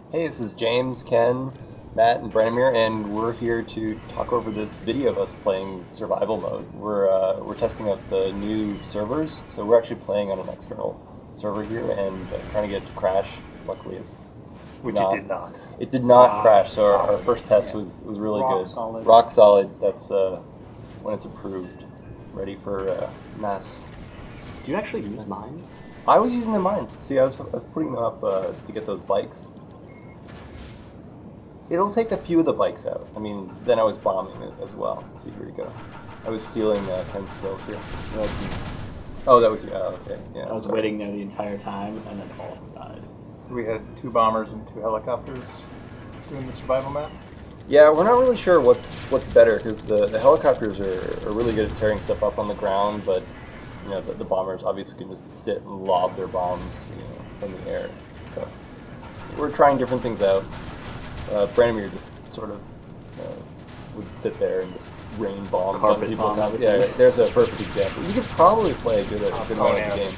Hey, this is James, Ken, Matt, and Branimir, and we're here to talk over this video of us playing survival mode. We're testing out the new servers, so we're actually playing on an external server here and trying to get it to crash. Luckily, Which it did not. It did not Rock crash, so our solid. first test Yeah. was really Rock good. solid. Rock solid. That's when it's approved, ready for mass. Do you actually use mines? I was using the mines. See, I was putting them up to get those bikes. It'll take a few of the bikes out. I mean, then I was bombing it as well. See, here we go. I was stealing Ken's kills here. Oh, that was you. Oh, okay. Yeah, I was waiting there the entire time, and then all of them died. So we had 2 bombers and 2 helicopters doing the survival map. Yeah, we're not really sure what's better because the helicopters are really good at tearing stuff up on the ground, but you know the bombers obviously can just sit and lob their bombs from the air. So we're trying different things out. Branimir just sort of would sit there and just rain bombs on people. Yeah, there's a perfect example. You could probably play a good amount of the game.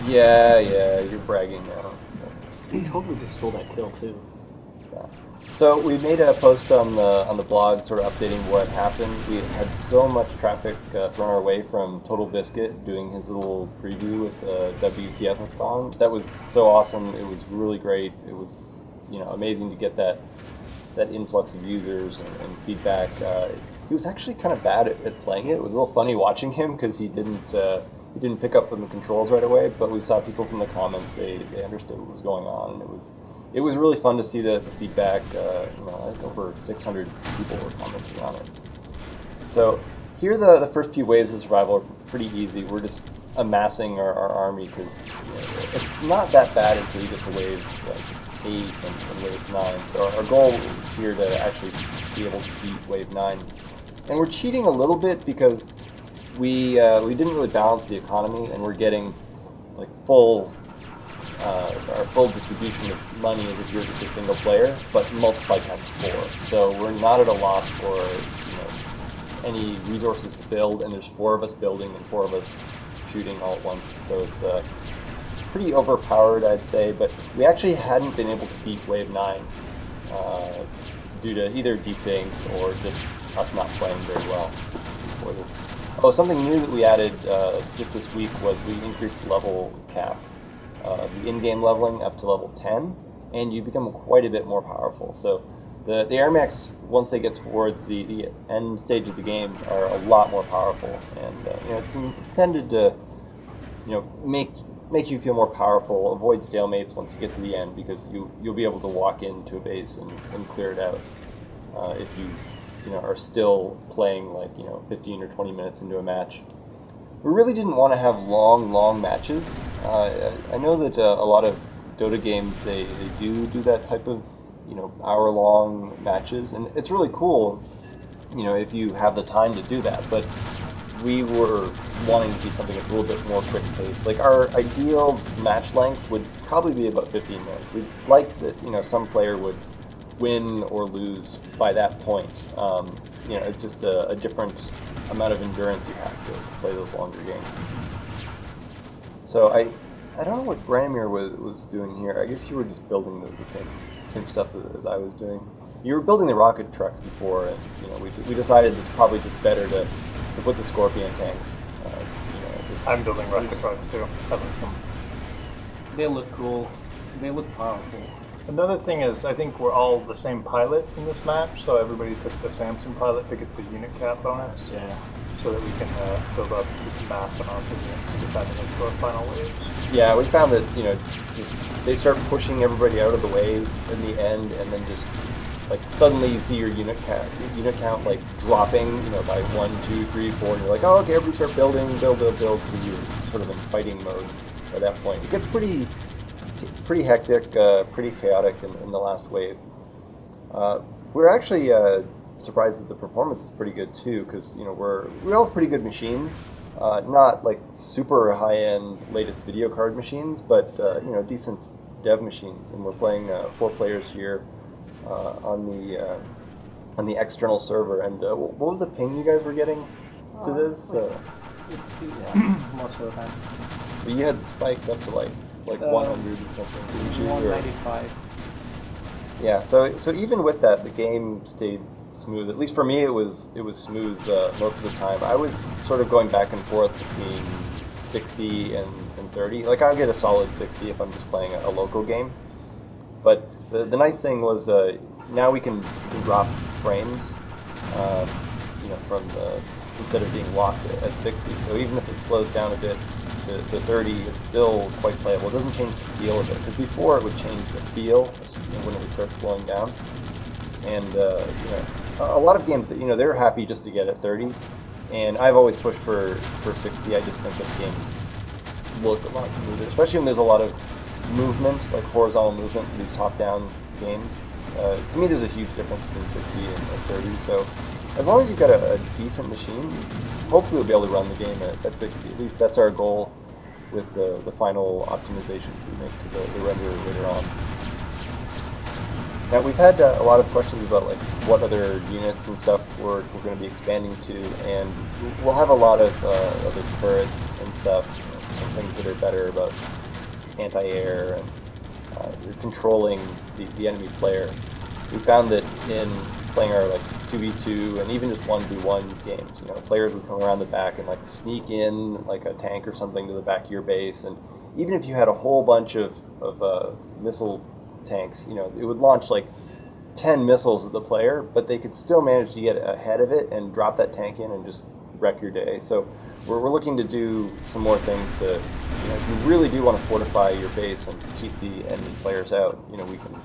Yeah, you're bragging now. You totally just stole that kill too. Yeah. So we made a post on the blog, sort of updating what happened. We had so much traffic thrown our way from Total Biscuit doing his little preview with the WTF-a-thon. That was so awesome. It was really great. It was amazing to get that influx of users and feedback. He was actually kind of bad at playing it. It was a little funny watching him because he didn't pick up from the controls right away. But we saw people from the comments; they understood what was going on, and it was really fun to see the feedback. I think over 600 people were commenting on it. So here the first few waves of survival are pretty easy. We're just amassing our army because it's not that bad until you get to waves like 8 and wave 9. So our goal is here to actually be able to beat wave 9. And we're cheating a little bit because we didn't really balance the economy, and we're getting like our full distribution of money as if you're just a single player, but multiplied times 4. So we're not at a loss for any resources to build, and there's 4 of us building and 4 of us shooting all at once. So it's pretty overpowered, I'd say, but we actually hadn't been able to beat Wave 9 due to either desyncs or just us not playing very well before this. Oh, something new that we added just this week was we increased the level cap, the in-game leveling up to level 10, and you become quite a bit more powerful. So the AirMechs, once they get towards the end stage of the game, are a lot more powerful, and it's intended to make you feel more powerful, avoid stalemates once you get to the end, because you'll be able to walk into a base and clear it out if you are still playing like 15 or 20 minutes into a match. We really didn't want to have long matches. I know that a lot of Dota games they do that type of hour-long matches, and it's really cool if you have the time to do that, but we were wanting to see something that's a little bit more quick-paced. Like, our ideal match length would probably be about 15 minutes. We'd like that some player would win or lose by that point. It's just a different amount of endurance you have to play those longer games. So I don't know what Branimir was doing here. I guess you were just building the same stuff as I was doing. You were building the rocket trucks before, and we decided it's probably just better to put the Scorpion tanks. I'm building rocket trucks too. I like them. They look cool. They look powerful. Another thing is, I think we're all the same pilot in this match, so everybody took the Samson pilot to get the unit cap bonus. Yeah. So that we can build up these mass amounts of units to get that into our final waves. Yeah, we found that they start pushing everybody out of the way in the end, and then just like suddenly you see your unit count like dropping, by 1, 2, 3, 4, and you're like, oh, okay, everybody start building, build, because you're sort of in fighting mode by that point. It gets pretty hectic, pretty chaotic in the last wave. We're actually surprised that the performance is pretty good too, because we all have pretty good machines, not like super high-end latest video card machines, but decent dev machines, and we're playing 4 players here on the external server. And what was the ping you guys were getting to this? 60, yeah, most of the time. You had spikes up to like 100 and something, didn't you? 195. Yeah, so even with that, the game stayed smooth. At least for me, it was smooth most of the time. I was sort of going back and forth between 60 and 30. Like I'll get a solid 60 if I'm just playing a local game. But the nice thing was now we can drop frames, um, from the instead of being locked at 60. So even if it slows down a bit to 30, it's still quite playable. It doesn't change the feel of it, because before it would change the feel when it would start slowing down. And a lot of games that they're happy just to get at 30, and I've always pushed for 60. I just think that games look a lot smoother, especially when there's a lot of movement, like horizontal movement in these top-down games. To me, there's a huge difference between 60 and 30. So as long as you've got a decent machine, hopefully we'll be able to run the game at 60. At least that's our goal with the final optimizations we make to the render later on. Now we've had a lot of questions about like what other units and stuff we're going to be expanding to, and we'll have a lot of other turrets and stuff, some things that are better about anti-air and controlling the enemy player. We found that in playing our like 2v2 and even just 1v1 games, players would come around the back and like sneak in like a tank or something to the back of your base, and even if you had a whole bunch of missile tanks, it would launch like 10 missiles at the player, but they could still manage to get ahead of it and drop that tank in and just wreck your day. So we're looking to do some more things to, if you really do want to fortify your base and keep the enemy players out, we can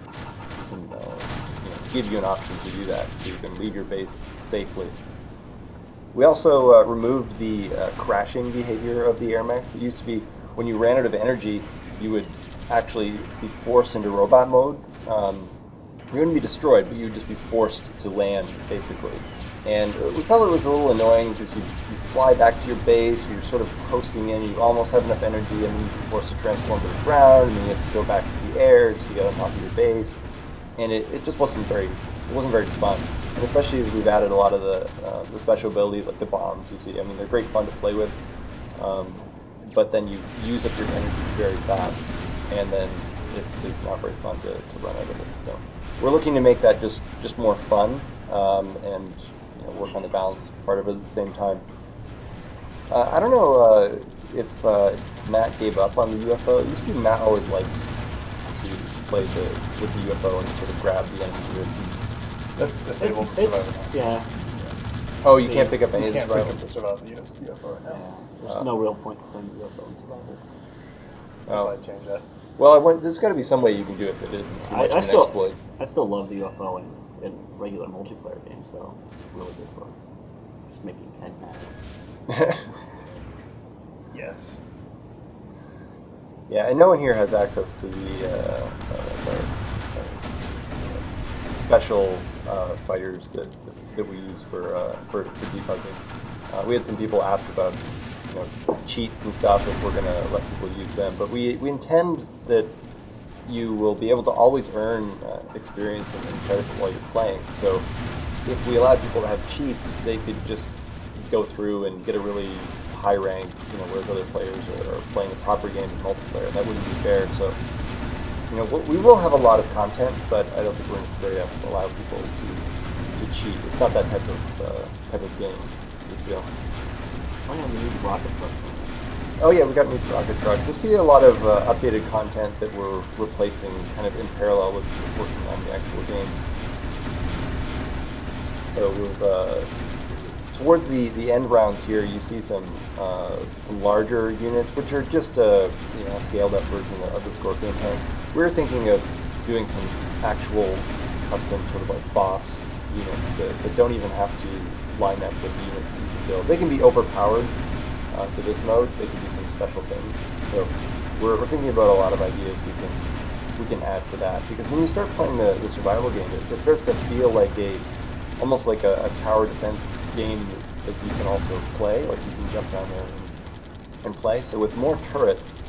give you an option to do that, so you can leave your base safely. We also removed the crashing behavior of the AirMechs. It used to be when you ran out of energy, you would actually be forced into robot mode. You wouldn't be destroyed, but you would just be forced to land, basically. And we felt it was a little annoying because you fly back to your base, you're sort of coasting in, you almost have enough energy, and then you're forced to transform to the ground, and then you have to go back to the air just to get on top of your base. And it just wasn't very fun. And especially as we've added a lot of the special abilities, like the bombs, you see. I mean, they're great fun to play with, but then you use up your energy very fast, and then it's not very fun to run out of it. So we're looking to make that just more fun, and work on the balance part of it at the same time. I don't know if Matt gave up on the UFO. It used to be Matt always liked to play with the UFO and sort of grab the enemy units. That's disabled. Yeah. Oh, you can't pick up any of the You can't pick survival? up the survival units of the UFO right now. There's no real point to playing UFO in survival. Oh. I'd change that. Well, there's got to be some way you can do it that isn't too much of an exploit. I still love the UFO in regular multiplayer games, though. It's really good for just making Ken happy. Yes. Yeah, and no one here has access to the special fighters that we use for debugging. We had some people ask about cheats and stuff, if we're going to let people use them, but we intend that you will be able to always earn experience and credit while you're playing. So if we allowed people to have cheats, they could just go through and get a really high rank, whereas other players are playing a proper game in multiplayer. That wouldn't be fair. So we will have a lot of content, but I don't think we're necessarily going to allow people to cheat. It's not that type of game, we feel. Oh yeah, we need rocket trucks on this. Oh yeah, we got new rocket trucks. You'll see a lot of updated content that we're replacing kind of in parallel with working on the actual game. So we've towards the end rounds here, you see some larger units, which are just a scaled up version of the Scorpion tank. We were thinking of doing some actual custom sort of like boss units that don't even have to line up with the units you can build. They can be overpowered for this mode. They can do some special things. So we're thinking about a lot of ideas we can add to that, because when you start playing the survival game, it starts to feel like almost like a tower defense game that you can also play. Like you can jump down there and play. So with more turrets,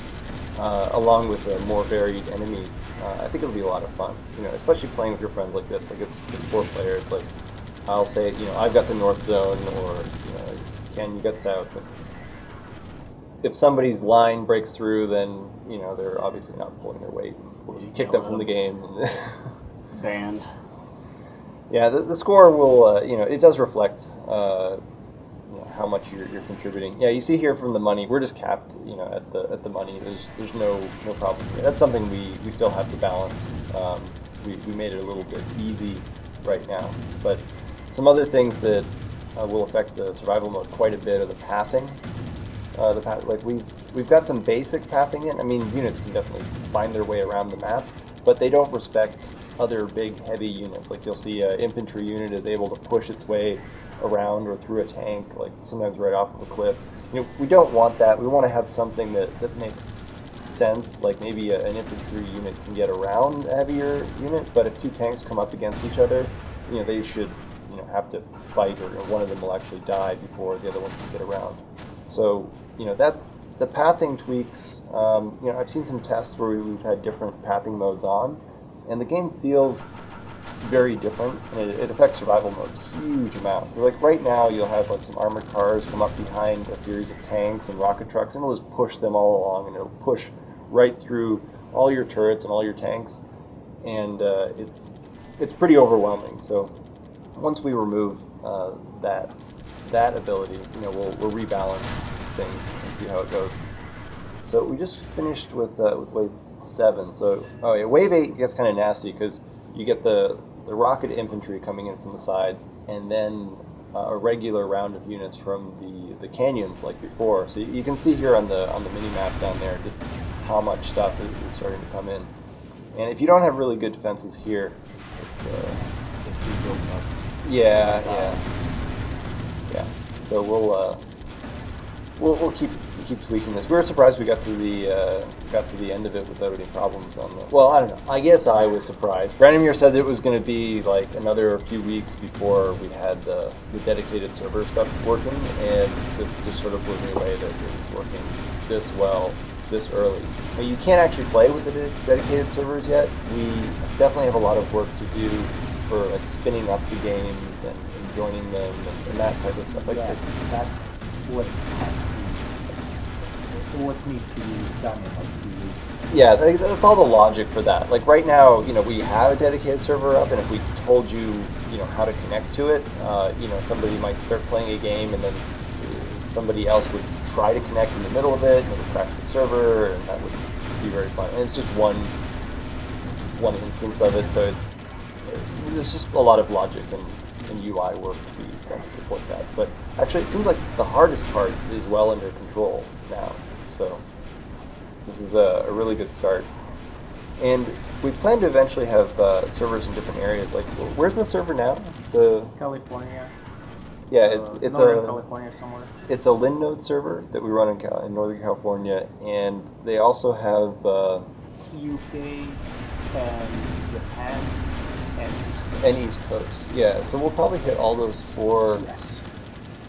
along with more varied enemies, I think it'll be a lot of fun. Especially playing with your friends like this. Like it's 4-player. It's like I'll say, I've got the north zone, or Ken, you got south. But if somebody's line breaks through, then they're obviously not pulling their weight. We'll just kick them from the game. band. Yeah, the score will, it does reflect how much you're contributing. Yeah, you see here from the money, we're just capped, at the money. There's no problem here. That's something we still have to balance. We made it a little bit easy right now, but some other things that will affect the survival mode quite a bit are the pathing. Like we've got some basic pathing in. I mean, units can definitely find their way around the map, but they don't respect other big heavy units. Like you'll see an infantry unit is able to push its way around or through a tank, like sometimes right off of a cliff. We don't want that. We want to have something that makes sense. Like maybe an infantry unit can get around a heavier unit, but if two tanks come up against each other, they should have to fight, or one of them will actually die before the other one can get around. So that the pathing tweaks. I've seen some tests where we've had different pathing modes on, and the game feels very different, and it affects survival mode a huge amount. Like right now, you'll have like some armored cars come up behind a series of tanks and rocket trucks, and it'll just push them all along, and it'll push right through all your turrets and all your tanks, and it's pretty overwhelming. So once we remove that ability, we'll rebalance things and see how it goes. So we just finished with wave 7. So wave 8 gets kind of nasty because you get the rocket infantry coming in from the sides, and then a regular round of units from the canyons like before. So you can see here on the mini map down there just how much stuff is starting to come in. And if you don't have really good defenses here, it's built up. Yeah. So we'll keep tweaking this. We were surprised we got to the end of it without any problems on the. Well, I don't know. I guess I was surprised. Branimir said it was going to be like another few weeks before we had the dedicated server stuff working, and this just sort of blew me away that it was working this well this early. Now, you can't actually play with the dedicated servers yet. We definitely have a lot of work to do for like spinning up the games and joining them and that type of stuff. Like that's what needs to be done in like 2 weeks. Yeah, that's all the logic for that. Like right now, we have a dedicated server up, and if we told you, how to connect to it, somebody might start playing a game, and then somebody else would try to connect in the middle of it, and it would crash the server, and that would be very fun. And it's just one instance of it, so there's just a lot of logic and UI work to be done to support that. But actually, it seems like the hardest part is well under control now. So this is a really good start. And we plan to eventually have servers in different areas. Like, where's the server now? California. Yeah, it's a California somewhere. It's a Linode server that we run in Northern California, and they also have UK and Japan and East Coast. Yeah, so we'll probably hit all those 4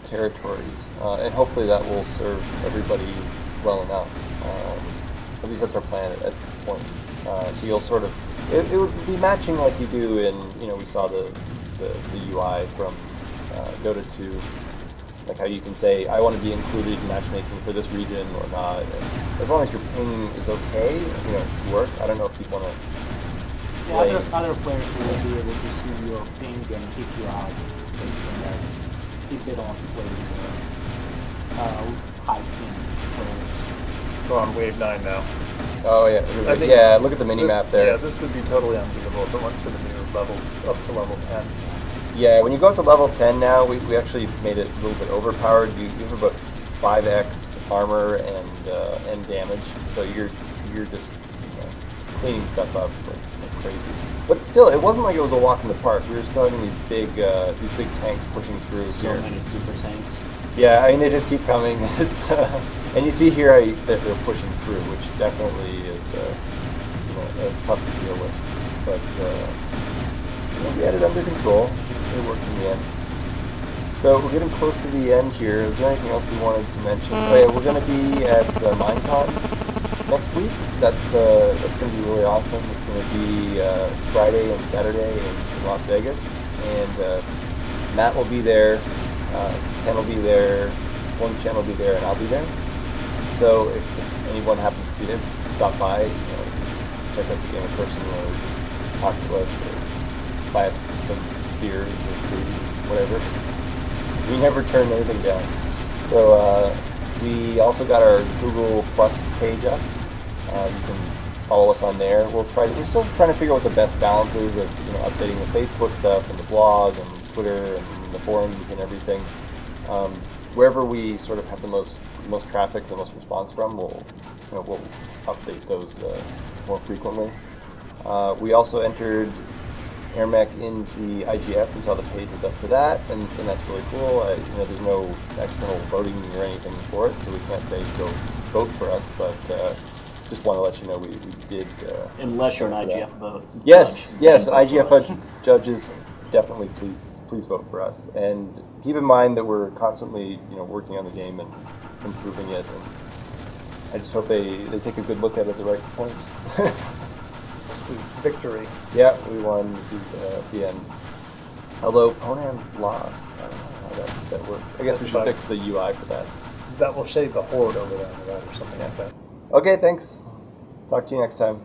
territories, and hopefully that will serve everybody well enough. At least that's our plan at this point. So you'll sort of, it would be matching like you do in, we saw the UI from Dota 2, like how you can say, I want to be included in matchmaking for this region or not. And as long as your ping is okay, to work. I don't know if you want to. Yeah, other players will be able to see your ping and kick you out based on that if they don't want to play with high ping players. So on wave 9 now. Oh yeah, look at the mini map there. Yeah, this would be totally unbeatable if it went to the new level, up to level 10. Yeah, when you go up to level 10 now, we actually made it a little bit overpowered. You have about 5x armor and damage, so you're just cleaning stuff up like crazy. But still, it wasn't like it was a walk in the park. We were still having these big tanks pushing through so here. So many super tanks. Yeah, I mean they just keep coming. And you see here that they're pushing through, which definitely is tough to deal with. But we had it under control. It worked in the end. So we're getting close to the end here. Is there anything else we wanted to mention? Oh yeah, we're going to be at Minecon next week. That's going to be really awesome. It's going to be Friday and Saturday in Las Vegas, and Matt will be there, Ken will be there, One Chen will be there, and I'll be there. So if anyone happens to be there, stop by, check out the game in person, or just talk to us, or buy us some beer or food, whatever. We never turn anything down. So we also got our Google Plus page up. You can follow us on there. We're still trying to figure out what the best balance is of updating the Facebook stuff and the blog and Twitter and the forums and everything. Wherever we sort of have the most traffic, the most response from, we'll update those more frequently. We also entered AirMech into the IGF. We saw the page is up for that, and that's really cool. There's no external voting or anything for it, so we can't say go vote for us, but just want to let you know we did. Unless you're an IGF vote. Yes, IGF judges, definitely please vote for us. And keep in mind that we're constantly working on the game and improving it. And I just hope they take a good look at it at the right points. Victory. Yeah, we won. This is at the end. Although Ponam lost. I don't know how that works. I guess we should fix the UI for that. That will shave the horde over there or something like that. Okay, thanks. Talk to you next time.